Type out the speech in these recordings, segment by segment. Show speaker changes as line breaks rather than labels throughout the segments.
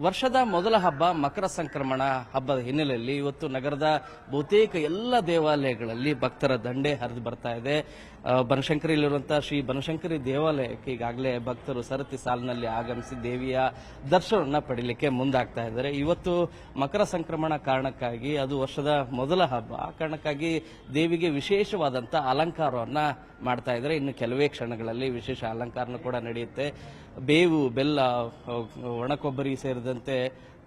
ವರ್ಷದ ಮೊದಲ ಹಬ್ಬ ಮಕರ ಸಂಕ್ರಮಣ ಹಬ್ಬದ ಹಿನ್ನೆಲೆಯಲ್ಲಿ ಇವತ್ತು ನಗರದ ಬಹುತೇಕ ಎಲ್ಲ ದೇವಾಲಯಗಳಲ್ಲಿ ಭಕ್ತರ ದಂಡೆ ಹರಿದು ಬರ್ತಾ ಇದೆ. ಬನಶಂಕರಿಯಲ್ಲಿರುವಂತಹ ಶ್ರೀ ಬನಶಂಕರಿ ದೇವಾಲಯಕ್ಕೆ ಈಗಾಗಲೇ ಭಕ್ತರು ಸರತಿ ಸಾಲಿನಲ್ಲಿ ಆಗಮಿಸಿ ದೇವಿಯ ದರ್ಶನವನ್ನು ಪಡೀಲಿಕ್ಕೆ ಮುಂದಾಗ್ತಾ ಇದ್ದಾರೆ. ಇವತ್ತು ಮಕರ ಸಂಕ್ರಮಣ ಕಾರಣಕ್ಕಾಗಿ ಅದು ವರ್ಷದ ಮೊದಲ ಹಬ್ಬ, ಆ ಕಾರಣಕ್ಕಾಗಿ ದೇವಿಗೆ ವಿಶೇಷವಾದಂತಹ ಅಲಂಕಾರವನ್ನ ಮಾಡ್ತಾ ಇದ್ದಾರೆ. ಇನ್ನು ಕೆಲವೇ ಕ್ಷಣಗಳಲ್ಲಿ ವಿಶೇಷ ಅಲಂಕಾರನೂ ಕೂಡ ನಡೆಯುತ್ತೆ. ಬೇವು, ಬೆಲ್ಲ, ಒಣಕೊಬ್ಬರಿ ಸೇರಿದಂತೆ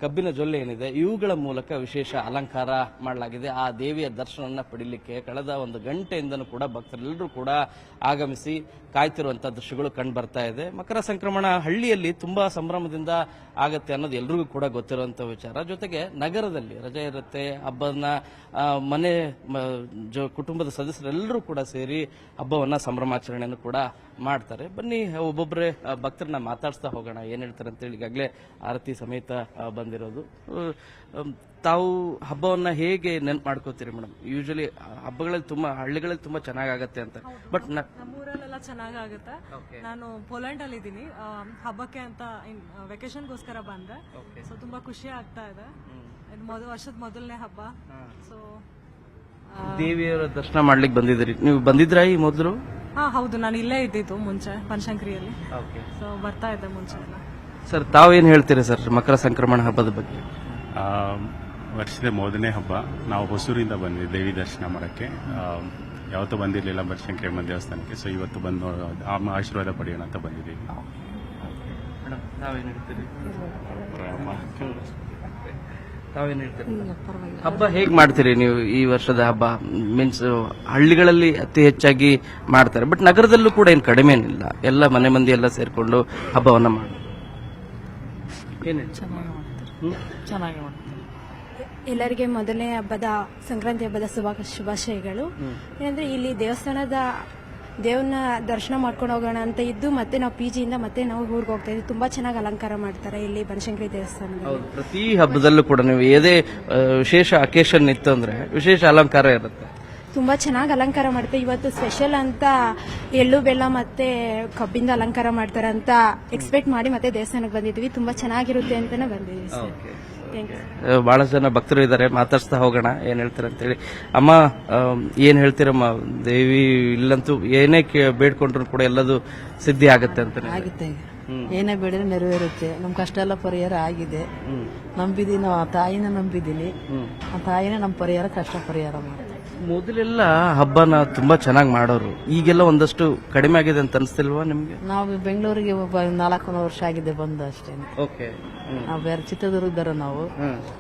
ಕಬ್ಬಿನ ಜೊಲ್ಲೆ ಏನಿದೆ ಇವುಗಳ ಮೂಲಕ ವಿಶೇಷ ಅಲಂಕಾರ ಮಾಡಲಾಗಿದೆ. ಆ ದೇವಿಯ ದರ್ಶನವನ್ನು ಪಡೀಲಿಕ್ಕೆ ಕಳೆದ ಒಂದು ಗಂಟೆಯಿಂದನೂ ಕೂಡ ಭಕ್ತರೆಲ್ಲರೂ ಕೂಡ ಆಗಮಿಸಿ ಕಾಯ್ತಿರುವಂತಹ ದೃಶ್ಯಗಳು ಕಂಡು ಬರ್ತಾ ಇದೆ. ಮಕರ ಸಂಕ್ರಮಣ ಹಳ್ಳಿಯಲ್ಲಿ ತುಂಬಾ ಸಂಭ್ರಮದಿಂದ ಆಗತ್ತೆ ಅನ್ನೋದು ಎಲ್ರಿಗೂ ಕೂಡ ಗೊತ್ತಿರುವಂತಹ ವಿಚಾರ. ಜೊತೆಗೆ ನಗರದಲ್ಲಿ ರಜೆ ಇರುತ್ತೆ, ಹಬ್ಬನ ಮನೆ ಕುಟುಂಬದ ಸದಸ್ಯರೆಲ್ಲರೂ ಕೂಡ ಸೇರಿ ಹಬ್ಬವನ್ನ ಸಂಭ್ರಮಾಚರಣೆಯನ್ನು ಕೂಡ ಮಾಡ್ತಾರೆ. ಬನ್ನಿ ಒಬ್ಬೊಬ್ಬರೇ ಭಕ್ತರನ್ನ ಮಾತಾಡ್ಸ್ತಾ ಹೋಗೋಣ, ಏನ್ ಹೇಳ್ತಾರೆ ಅಂತೇಳಿ. ಈಗಾಗಲೇ ಆರತಿ ಸಮೇತ ಬಂದಿರೋದು. ತಾವು ಹಬ್ಬವನ್ನ ಹೇಗೆ ನೆನ್ಪು ಮಾಡ್ಕೋತೀರಿ ಮೇಡಮ್? ಯೂಶಲಿ ಹಬ್ಬಗಳಲ್ಲಿ ತುಂಬಾ ಹಳ್ಳಿಗಳಲ್ಲಿ ತುಂಬಾ ಚೆನ್ನಾಗತ್ತೆ ಅಂತ, ಬಟ್
ನಮ್ಮೂರಲ್ಲೆಲ್ಲ ಚೆನ್ನಾಗುತ್ತೆ. ನಾನು ಪೋಲೆಂಡ್ ಅಲ್ಲಿ ಇದ್ದೀನಿ, ಹಬ್ಬಕ್ಕೆ ಅಂತ ವೆಕೇಶನ್ಗೋಸ್ಕರ ಬಂದೆ. ಸೊ ತುಂಬಾ ಖುಷಿ ಆಗ್ತಾ ಇದೆ. ವರ್ಷದ ಮೊದಲನೇ ಹಬ್ಬ. ಸೊ
ದೇವಿಯರ ದರ್ಶನ ಮಾಡ್ಲಿಕ್ಕೆ ಬಂದಿದ್ದೀರಿ. ನೀವು ಬಂದಿದ್ರಾ ಈ ಮೊದಲು?
ಹೌದು, ನಾನು ಇಲ್ಲೇ ಇದ್ದಿದ್ದು ಮುಂಚೆ ಬನಶಂಕರಿಯಲ್ಲಿ. ಸೊ ಬರ್ತಾ ಇದ್ದೆ ಮುಂಚೆ ಎಲ್ಲ.
ಸರ್, ತಾವೇನ್ ಹೇಳ್ತೀರಾ ಸರ್ ಮಕರ ಸಂಕ್ರಮಣ ಹಬ್ಬದ ಬಗ್ಗೆ?
ವರ್ಷದ ಮೊದಲನೇ ಹಬ್ಬ. ನಾವು ಹೊಸೂರಿಂದ ಬಂದಿದ್ವಿ ದೇವಿ ದರ್ಶನ ಮಾಡೋಕ್ಕೆ. ಯಾವತ್ತೂ ಬಂದಿರಲಿಲ್ಲ ಬನಶಂಕರಿ ದೇವಸ್ಥಾನಕ್ಕೆ. ಸೊ ಇವತ್ತು ಬಂದು ಆಶೀರ್ವಾದ ಪಡೆಯೋಣ ಅಂತ ಬಂದಿದ್ದೀವಿ.
ತಾವೇನ್ ಹೇಳ್ತೀರಿ? ಹಬ್ಬ ಹೇಗ್ ಮಾಡ್ತೀರಿ ನೀವು? ಈ ವರ್ಷದ ಹಬ್ಬ ಮೀನ್ಸ್ ಹಳ್ಳಿಗಳಲ್ಲಿ ಅತಿ ಹೆಚ್ಚಾಗಿ ಮಾಡ್ತಾರೆ, ಬಟ್ ನಗರದಲ್ಲೂ ಕೂಡ ಏನು ಕಡಿಮೆ ಏನಿಲ್ಲ. ಎಲ್ಲ ಮನೆ ಮಂದಿ ಎಲ್ಲ ಸೇರ್ಕೊಂಡು ಹಬ್ಬವನ್ನ ಮಾಡಿ
ಚೆನ್ನಾಗಿ ಮಾಡ್ತಾರೆ.
ಎಲ್ಲರಿಗೆ ಮೊದಲನೇ ಹಬ್ಬದ ಸಂಕ್ರಾಂತಿ ಹಬ್ಬದ ಶುಭಾಶಯಗಳು. ಏನಂದ್ರೆ ಇಲ್ಲಿ ದೇವನ ದರ್ಶನ ಮಾಡ್ಕೊಂಡು ಹೋಗೋಣ ಅಂತ ಇದ್ದು ಮತ್ತೆ ನಾವು ಪಿಜಿಯಿಂದ ಮತ್ತೆ ನಾವು ಊರಿಗೆ ಹೋಗ್ತಾ ಇದ್ವಿ. ತುಂಬಾ ಚೆನ್ನಾಗಿ ಅಲಂಕಾರ ಮಾಡ್ತಾರೆ ಇಲ್ಲಿ ಬನಶಂಕರಿ ದೇವಸ್ಥಾನದಲ್ಲಿ.
ಪ್ರತಿ ಹಬ್ಬದಲ್ಲೂ ಕೂಡ ನೀವು ಏದೇ ವಿಶೇಷ ಅಕೇಶನ್ ಇತ್ತು ಅಂದ್ರೆ ವಿಶೇಷ ಅಲಂಕಾರ ಇರುತ್ತೆ.
ತುಂಬಾ ಚೆನ್ನಾಗಿ ಅಲಂಕಾರ ಮಾಡ್ತಾರೆ. ಇವತ್ತು ಸ್ಪೆಷಲ್ ಅಂತ ಎಳ್ಳು ಬೆಲ್ಲ ಮತ್ತೆ ಕಬ್ಬಿಂದ ಅಲಂಕಾರ ಮಾಡ್ತಾರೆ ಅಂತ ಎಕ್ಸ್ಪೆಕ್ಟ್ ಮಾಡಿ ಮತ್ತೆ ದೇವಸ್ಥಾನಕ್ಕೆ ಬಂದಿದ್ವಿ. ತುಂಬಾ ಚೆನ್ನಾಗಿರುತ್ತೆ ಅಂತಾನೆ ಬಂದಿದ್ವಿ ಸರ್.
ಬಹಳಷ್ಟು ಜನ ಭಕ್ತರು ಇದ್ದಾರೆ, ಮಾತಾಡ್ಸ್ತಾ ಹೋಗೋಣ ಏನ್ ಹೇಳ್ತಾರೆ ಅಂತೇಳಿ. ಅಮ್ಮ, ಏನ್ ಹೇಳ್ತೀರಮ್ಮ? ದೇವಿ ಇಲ್ಲಂತೂ ಏನೇ ಬೇಡ್ಕೊಂಡ್ರು ಕೂಡ ಎಲ್ಲದು ಸಿದ್ಧಿ ಆಗತ್ತೆ ಅಂತ.
ಆಗುತ್ತೆ, ಏನೇ ಬೇಡಿದ್ರೆ ನೆರವೇರುತ್ತೆ. ನಮ್ ಕಷ್ಟ ಎಲ್ಲ ಪರಿಹಾರ ಆಗಿದೆ. ನಂಬಿದೀನಿ, ನಾವು ಆ ತಾಯಿನ ನಂಬಿದೀನಿ. ಆ ತಾಯಿನ ನಮ್ ಪರಿಹಾರ ಕಷ್ಟ ಪರಿಹಾರ ಮಾಡಿ.
ಮೊದಲೆಲ್ಲ ಹಬ್ಬನ ತುಂಬಾ ಚೆನ್ನಾಗಿ ಮಾಡೋರು, ಈಗೆಲ್ಲ ಒಂದಷ್ಟು ಕಡಿಮೆ ಆಗಿದೆ ಅಂತ ಅನಿಸ್ತಿಲ್ವಾ ನಿಮ್ಗೆ?
ನಾವು ಬೆಂಗಳೂರಿಗೆ 4 ವರ್ಷ ಆಗಿದೆ ಬಂದು ಅಷ್ಟೇ. ನಾವು ಬೇರೆ ಚಿತ್ರದುರ್ಗದವರು. ನಾವು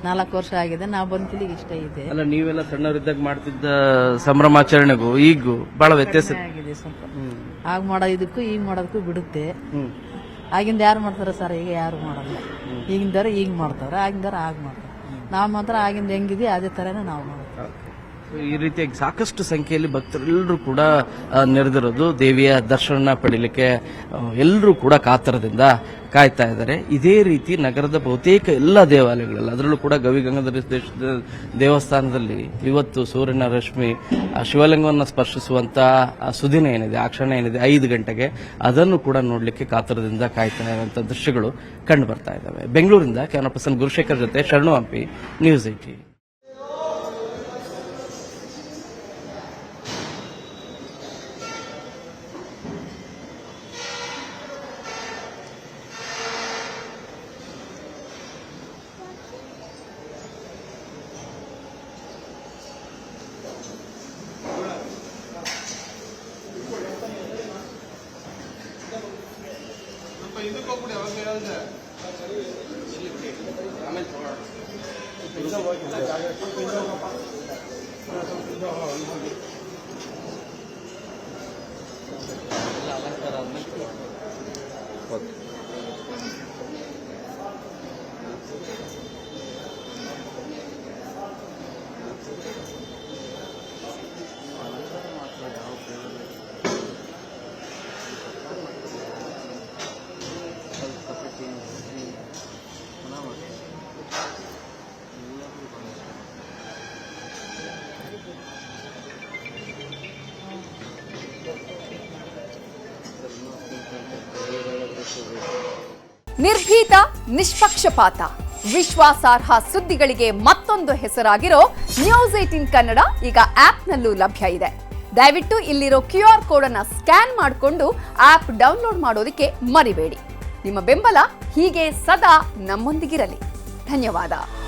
4 ವರ್ಷ ಆಗಿದೆ. ನಾವು ಬಂದಿಲ್ಲಿ ಇಷ್ಟ ಇದೆ.
ಅಲ್ಲ, ನೀವೆಲ್ಲ ಸಣ್ಣವರಿದ್ದಾಗ ಮಾಡ್ತಿದ್ದ ಸಂಭ್ರಮಾಚರಣೆಗೂ ಈಗೂ ಬಹಳ ವ್ಯತ್ಯಾಸ
ಆಗಿದೆ ಸ್ವಲ್ಪ. ಆಗ ಮಾಡೋದಕ್ಕೂ ಈಗ ಮಾಡೋದಕ್ಕೂ ಬಿಡುತ್ತೆ. ಆಗಿಂದ ಯಾರು ಮಾಡ್ತಾರೆ ಸರ್? ಈಗ ಯಾರು ಮಾಡಲ್ಲ. ಈಗಿಂದವ್ರು ಈಗ ಮಾಡ್ತಾರೆ, ಆಗಿಂದವ್ರು ಆಗ ಮಾಡ್ತಾರೆ. ನಾವು ಮಾತ್ರ ಆಗಿಂದ ಹೆಂಗಿದೀವಿ ಅದೇ ತರನೇ ನಾವು ಮಾಡ್ತೀವಿ.
ಈ ರೀತಿಯಾಗಿ ಸಾಕಷ್ಟು ಸಂಖ್ಯೆಯಲ್ಲಿ ಭಕ್ತರೆಲ್ಲರೂ ಕೂಡ ನೆರೆದಿರೋದು ದೇವಿಯ ದರ್ಶನ ಪಡೀಲಿಕ್ಕೆ ಎಲ್ಲರೂ ಕೂಡ ಕಾತರದಿಂದ ಕಾಯ್ತಾ ಇದ್ದಾರೆ. ಇದೇ ರೀತಿ ನಗರದ ಬಹುತೇಕ ಎಲ್ಲ ದೇವಾಲಯಗಳಲ್ಲಿ, ಅದರಲ್ಲೂ ಕೂಡ ಗವಿಗಂಗಾಧರ ದೇವಸ್ಥಾನದಲ್ಲಿ ಇವತ್ತು ಸೂರ್ಯನ ರಶ್ಮಿ ಶಿವಲಿಂಗವನ್ನು ಸ್ಪರ್ಶಿಸುವಂತಹ ಸುದಿನ ಏನಿದೆ, ಆ ಕ್ಷಣ ಏನಿದೆ 5 ಗಂಟೆಗೆ, ಅದನ್ನು ಕೂಡ ನೋಡಲಿಕ್ಕೆ ಕಾತರದಿಂದ ಕಾಯ್ತಾ ಇರುವಂತಹ ದೃಶ್ಯಗಳು ಕಂಡು ಬರ್ತಾ ಇದ್ದಾವೆ. ಬೆಂಗಳೂರಿಂದ ಕ್ಯಾಮರಾ ಪರ್ಸನ್ ಗುರುಶೇಖರ್ ಜೊತೆ ಶರಣು ಹಂಪಿ, ನ್ಯೂಸ್ 18.
ನಿರ್ಭೀತ, ನಿಷ್ಪಕ್ಷಪಾತ, ವಿಶ್ವಾಸಾರ್ಹ ಸುದ್ದಿಗಳಿಗೆ ಮತ್ತೊಂದು ಹೆಸರಾಗಿರೋ ನ್ಯೂಸ್ 18 ಕನ್ನಡ ಈಗ ಆಪ್ನಲ್ಲೂ ಲಭ್ಯ ಇದೆ. ದಯವಿಟ್ಟು ಇಲ್ಲಿರೋ QR ಕೋಡ್ ಅನ್ನ ಸ್ಕ್ಯಾನ್ ಮಾಡಿಕೊಂಡು ಆಪ್ ಡೌನ್ಲೋಡ್ ಮಾಡೋದಕ್ಕೆ ಮರಿಬೇಡಿ. ನಿಮ್ಮ ಬೆಂಬಲ ಹೀಗೆ ಸದಾ ನಮ್ಮೊಂದಿಗಿರಲಿ. ಧನ್ಯವಾದ.